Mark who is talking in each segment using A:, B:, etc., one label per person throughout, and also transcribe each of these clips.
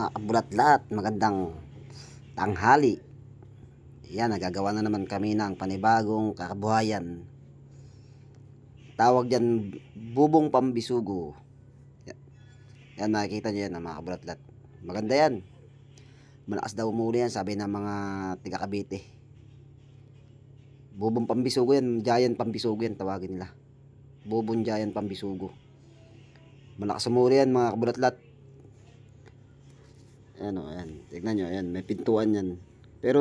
A: Bulat-lat, magandang tanghali. Yan, nagagawa na naman kami ng panibagong kakabuhayan. Tawag dyan, bubong pambisugo. Yan, makikita nyo yan, mga kabulat-lat. Maganda yan. Malakas daw umuli yan, sabi ng mga tiga Cavite. Bubong pambisugo yan, giant pambisugo yan, tawagin nila. Bubong giant pambisugo. Malakas umuli yan, mga kabulat-lat. Ayan o, ayan. Tignan nyo, ayan. May pintuan yan. Pero,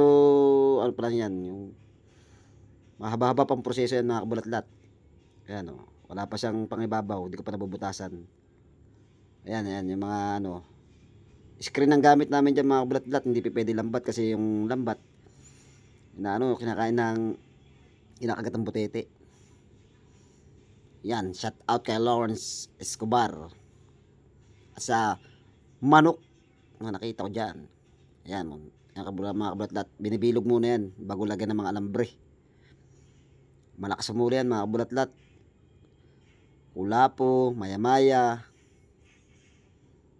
A: ano pa lang yan, yung mahaba-haba pang proseso yan, mga kabulat-lat. Ayan o. Wala pa siyang pangibabaw. Hindi ko pa nabubutasan. Ayan, ayan. Yung mga, ano, screen ang gamit namin dyan, mga kabulat-lat. Hindi pa pwede lambat kasi yung lambat, kinakain ng kinakagat ng butete. Yan, shout out kay Lawrence Escobar. Sa manok na nakita ko dyan. Ayan, mga kabulat-lat. Binibilog muna yan bago lagyan ng mga alambre. Malakas umuli yan, mga kabulat-lat. Kulapo, maya-maya,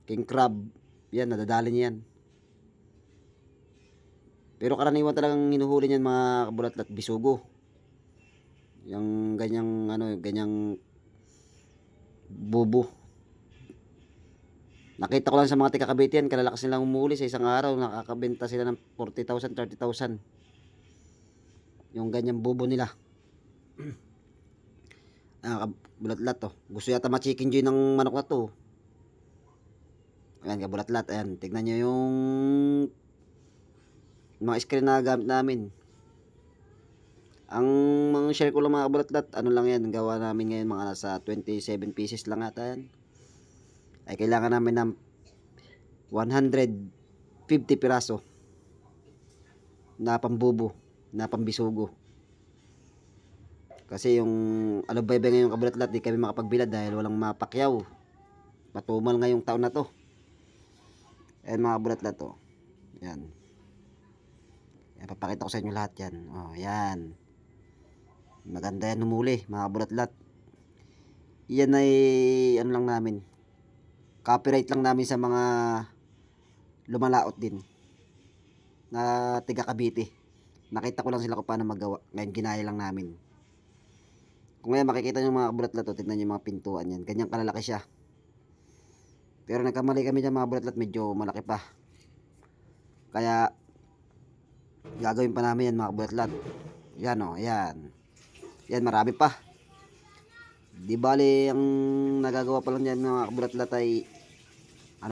A: king crab. Yan, nadadali niya yan. Pero karaniwan talagang hinuhuli niyan, mga kabulat-lat, bisugo. Yung ganyang, ganyang bubo. Nakita ko lang sa mga tika Cavite yan, kalalakas nilang umuli sa isang araw, nakakabenta sila ng 40,000, 30,000. Yung ganyang bubo nila. Kabulat-lat to. Gusto yata ma-chicken joy ng manok na to. Ayan, kabulat-lat. Ayan, tignan nyo yung mga screen na gamit namin. Ang mga share ko lang, mga kabulat-lat, ano lang yan, gawa namin ngayon mga nasa 27 pieces lang ata yan. Ay kailangan namin ng 150 piraso na pambubo, na pambisugo. Kasi yung alubaybay ngayong kabulat-lat, di kami makapagbilad dahil walang mapakyaw. Patumal ngayong taon na to. Ayan, mga kabulat-lat to. Yan. Yan, papakita ko sa inyo lahat yan. Oh, yan. Maganda yan humuli, mga kabulat-lat. Yan ay ano lang namin, copyright lang namin sa mga lumalaot din na tiga Cavite. Nakita ko lang sila kung paano magawa. Ngayon ginaya lang namin. Kung ngayon makikita nyo, mga kabulat-lat, tignan nyo yung mga pintuan yan. Ganyang kalalaki siya. Pero nagkamali kami dyan, mga kabulat-lat, medyo malaki pa. Kaya gagawin pa namin yan, mga kabulat-lat. Yan o, yan. Yan, marami pa. Di bali ang nagagawa pa lang yan, mga kabulat-lat, ay